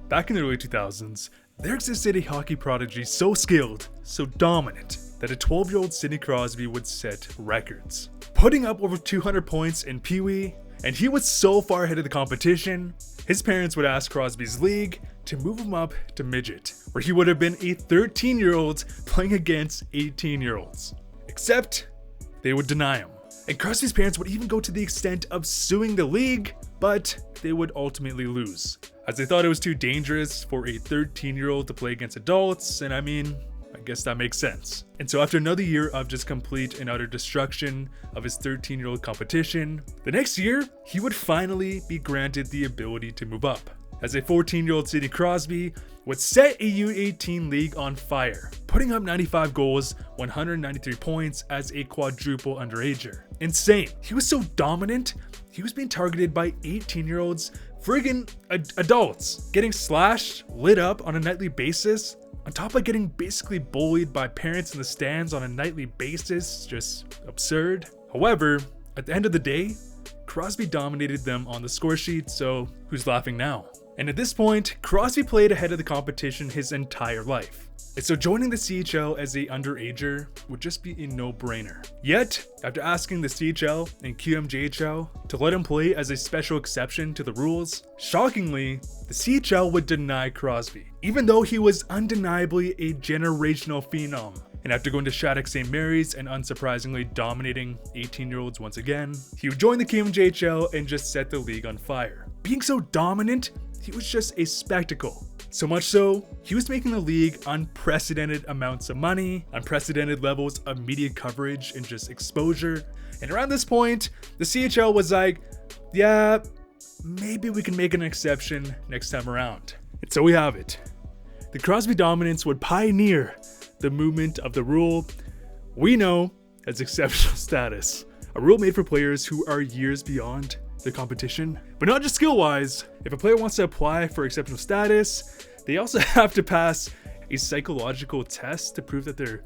Back in the early 2000s, there existed a hockey prodigy so skilled, so dominant, that a 12-year-old Sidney Crosby would set records, putting up over 200 points in Pee Wee, and he was so far ahead of the competition, his parents would ask Crosby's league to move him up to midget, where he would have been a 13-year-old playing against 18-year-olds. Except, they would deny him. And Crosby's parents would even go to the extent of suing the league, but they would ultimately lose, as they thought it was too dangerous for a 13-year-old to play against adults, and I mean, I guess that makes sense. And so after another year of just complete and utter destruction of his 13-year-old competition, the next year, he would finally be granted the ability to move up, as a 14-year-old Sidney Crosby would set a U18 league on fire, putting up 95 goals, 193 points as a quadruple underager. Insane. He was so dominant, he was being targeted by 18-year-olds, friggin' adults, getting slashed, lit up on a nightly basis, on top of getting basically bullied by parents in the stands on a nightly basis. Just absurd. However, at the end of the day, Crosby dominated them on the score sheet, so who's laughing now? And at this point, Crosby played ahead of the competition his entire life. And so joining the CHL as a underager would just be a no-brainer. Yet, after asking the CHL and QMJHL to let him play as a special exception to the rules, shockingly, the CHL would deny Crosby, even though he was undeniably a generational phenom. And after going to Shattuck St. Mary's and unsurprisingly dominating 18-year-olds once again, he would join the QMJHL and just set the league on fire. Being so dominant, he was just a spectacle. So much so, he was making the league unprecedented amounts of money, unprecedented levels of media coverage and just exposure. And around this point, the CHL was like, yeah, maybe we can make an exception next time around. And so we have it. The Crosby dominance would pioneer the movement of the rule we know as exceptional status, a rule made for players who are years beyond the competition. But not just skill-wise. If a player wants to apply for exceptional status, they also have to pass a psychological test to prove that they're,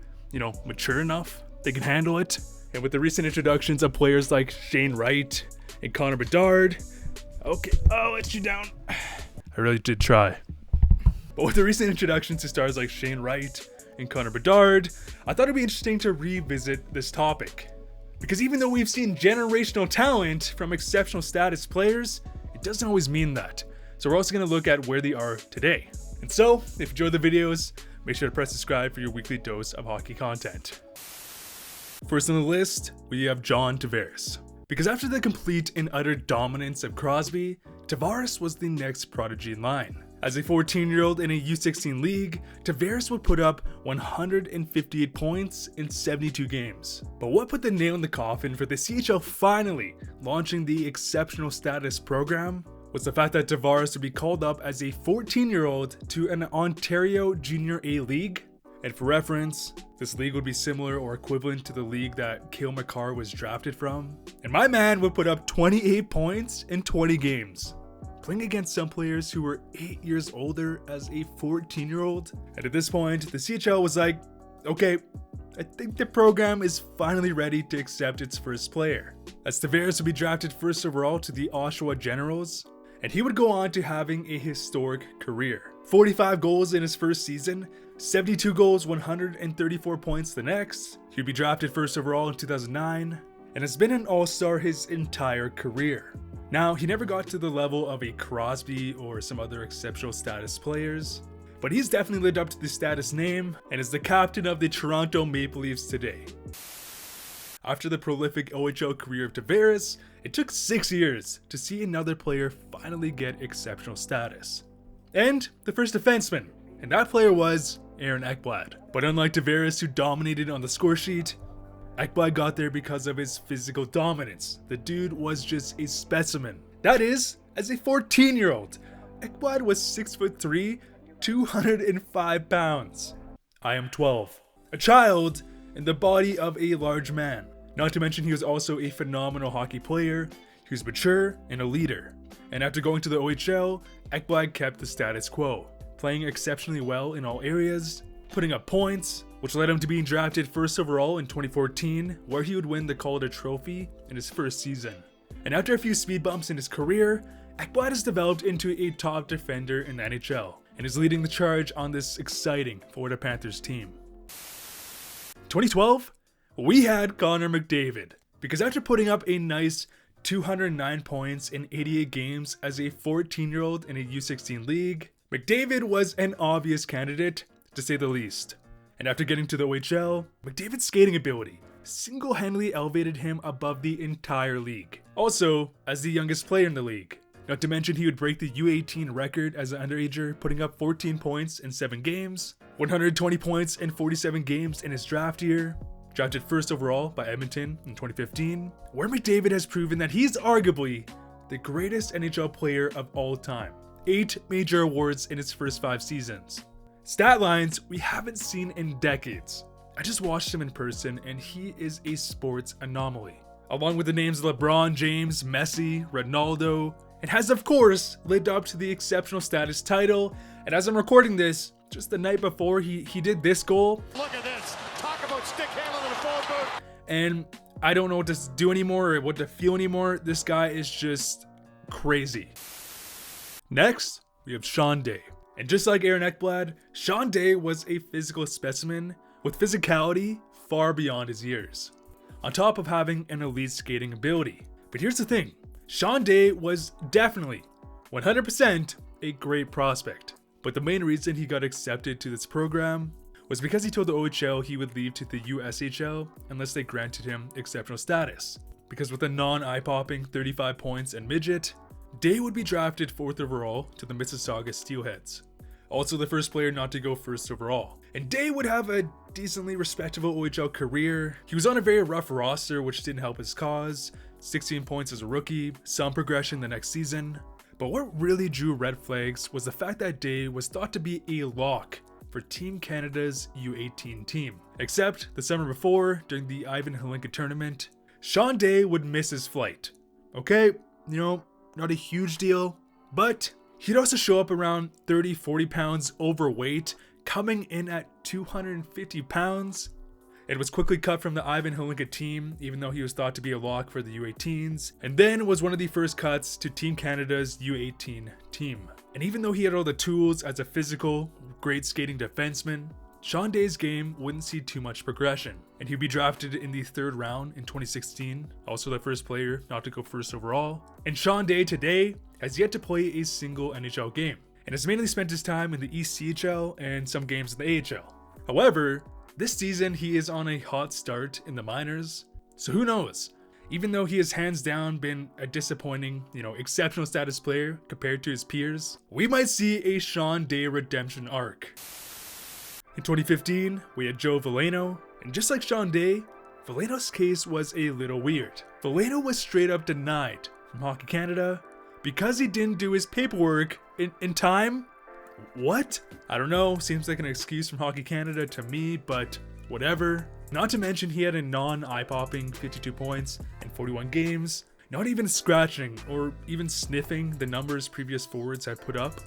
mature enough, they can handle it. And with the recent introductions of players like Shawn Wright and Connor Bedard, okay, I'll let you down. I really did try. But with the recent introductions to stars like Shawn Wright and Connor Bedard, I thought it'd be interesting to revisit this topic. Because even though we've seen generational talent from exceptional status players, it doesn't always mean that. So we're also going to look at where they are today. And so, if you enjoyed the videos, make sure to press subscribe for your weekly dose of hockey content. First on the list, we have John Tavares. Because after the complete and utter dominance of Crosby, Tavares was the next prodigy in line. As a 14-year-old in a U16 league, Tavares would put up 158 points in 72 games. But what put the nail in the coffin for the CHL finally launching the exceptional status program was the fact that Tavares would be called up as a 14-year-old to an Ontario Junior A league. And for reference, this league would be similar or equivalent to the league that Cale Makar was drafted from. And my man would put up 28 points in 20 games, playing against some players who were 8 years older as a 14-year-old. And at this point, the CHL was like, okay, I think the program is finally ready to accept its first player. As Tavares would be drafted first overall to the Oshawa Generals, and he would go on to having a historic career. 45 goals in his first season, 72 goals, 134 points the next. He would be drafted first overall in 2009, and has been an all-star his entire career. Now, he never got to the level of a Crosby or some other exceptional status players, but he's definitely lived up to the status name and is the captain of the Toronto Maple Leafs today. After the prolific OHL career of Tavares, it took 6 years to see another player finally get exceptional status. And the first defenseman, and that player was Aaron Ekblad. But unlike Tavares, who dominated on the score sheet, Ekblad got there because of his physical dominance. The dude was just a specimen. That is, as a 14-year-old, Ekblad was 6'3", 205 pounds. I am 12. A child in the body of a large man. Not to mention he was also a phenomenal hockey player, he was mature and a leader. And after going to the OHL, Ekblad kept the status quo, playing exceptionally well in all areas, putting up points, which led him to being drafted first overall in 2014, where he would win the Calder Trophy in his first season. And after a few speed bumps in his career, Ekblad has developed into a top defender in the NHL and is leading the charge on this exciting Florida Panthers team. 2012, we had Connor McDavid, because after putting up a nice 209 points in 88 games as a 14-year-old in a U16 league, McDavid was an obvious candidate, to say the least. And after getting to the OHL, McDavid's skating ability single-handedly elevated him above the entire league. Also, as the youngest player in the league. Not to mention he would break the U18 record as an underager, putting up 14 points in 7 games, 120 points in 47 games in his draft year, drafted first overall by Edmonton in 2015, where McDavid has proven that he's arguably the greatest NHL player of all time. 8 major awards in his first 5 seasons. Stat lines we haven't seen in decades. I just watched him in person and he is a sports anomaly. Along with the names of LeBron James, Messi, Ronaldo, and has of course lived up to the exceptional status title. And as I'm recording this, just the night before he did this goal. Look at this, talk about stick handling in the phone booth. And I don't know what to do anymore or what to feel anymore. This guy is just crazy. Next, we have Shawn Day. And just like Aaron Ekblad, Shawn Day was a physical specimen with physicality far beyond his years, on top of having an elite skating ability. But here's the thing, Shawn Day was definitely 100% a great prospect. But the main reason he got accepted to this program was because he told the OHL he would leave to the USHL unless they granted him exceptional status. Because with a non-eye-popping 35 points and midget, Day would be drafted 4th overall to the Mississauga Steelheads. Also the first player not to go 1st overall. And Day would have a decently respectable OHL career. He was on a very rough roster which didn't help his cause. 16 points as a rookie, some progression the next season. But what really drew red flags was the fact that Day was thought to be a lock for Team Canada's U18 team. Except the summer before, during the Ivan Hlinka tournament, Shawn Day would miss his flight. Okay, not a huge deal, but he'd also show up around 30-40 pounds overweight, coming in at 250 pounds. It was quickly cut from the Ivan Hlinka team, even though he was thought to be a lock for the U18s, and then was one of the first cuts to Team Canada's U18 team. And even though he had all the tools as a physical, great skating defenseman, Shawn Day's game wouldn't see too much progression, and he'd be drafted in the 3rd round in 2016, also the first player not to go 1st overall. And Shawn Day today has yet to play a single NHL game, and has mainly spent his time in the ECHL and some games in the AHL. However, this season he is on a hot start in the minors, so who knows? Even though he has hands down been a disappointing, exceptional status player compared to his peers, we might see a Shawn Day redemption arc. In 2015, we had Veleno, and just like Shawn Day, Veleno's case was a little weird. Veleno was straight up denied from Hockey Canada because he didn't do his paperwork in time. What? I don't know, seems like an excuse from Hockey Canada to me, but whatever. Not to mention he had a non-eye-popping 52 points in 41 games, not even scratching or even sniffing the numbers previous forwards had put up.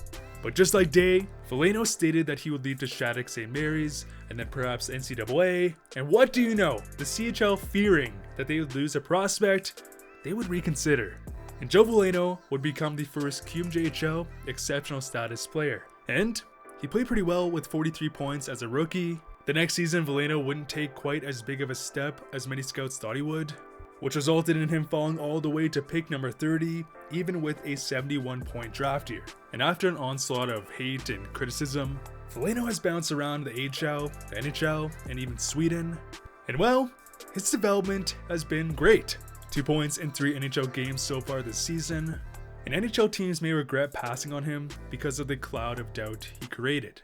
But just like Day, Veleno stated that he would leave to Shattuck St. Mary's and then perhaps NCAA. And what do you know? The CHL, fearing that they would lose a prospect, they would reconsider. And Veleno would become the first QMJHL exceptional status player. And he played pretty well with 43 points as a rookie. The next season, Veleno wouldn't take quite as big of a step as many scouts thought he would, which resulted in him falling all the way to pick number 30, even with a 71-point draft year. And after an onslaught of hate and criticism, Veleno has bounced around the AHL, the NHL, and even Sweden. And well, his development has been great. 2 points in 3 NHL games so far this season, and NHL teams may regret passing on him because of the cloud of doubt he created.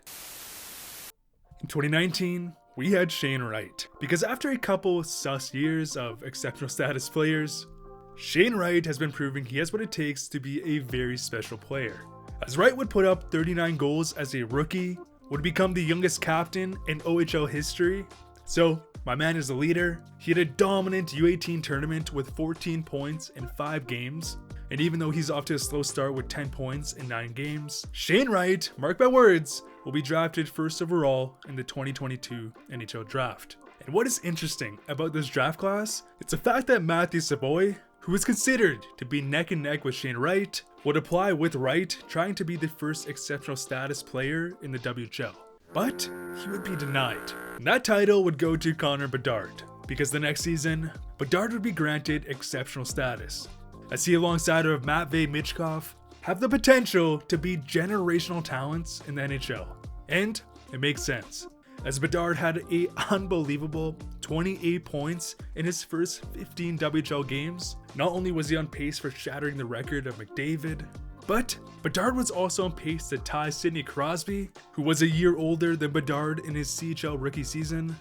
In 2019, we had Shane Wright, because after a couple sus years of exceptional status players, Shane Wright has been proving he has what it takes to be a very special player. As Wright would put up 39 goals as a rookie, would become the youngest captain in OHL history. So my man is a leader. He had a dominant U18 tournament with 14 points in 5 games. And even though he's off to a slow start with 10 points in 9 games, Shane Wright, mark my words, will be drafted 1st overall in the 2022 NHL draft. And what is interesting about this draft class, it's the fact that Matthew Savoy who was considered to be neck and neck with Shane Wright, would apply with Wright trying to be the first exceptional status player in the WHL. But he would be denied, and that title would go to Connor Bedard, because the next season, Bedard would be granted exceptional status, as he alongside of Matvei Michkov have the potential to be generational talents in the NHL. And it makes sense, as Bedard had an unbelievable 28 points in his first 15 WHL games. Not only was he on pace for shattering the record of McDavid, but Bedard was also on pace to tie Sidney Crosby, who was a year older than Bedard in his CHL rookie season.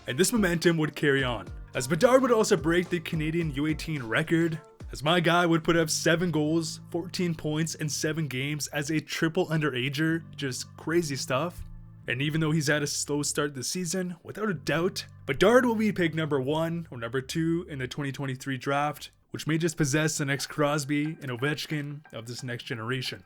And this momentum would carry on, as Bedard would also break the Canadian U18 record, as my guy would put up 7 goals, 14 points in 7 games as a triple underager, just crazy stuff. And even though he's had a slow start this season, without a doubt, Bedard will be picked number 1 or number 2 in the 2023 draft, which may just possess the next Crosby and Ovechkin of this next generation.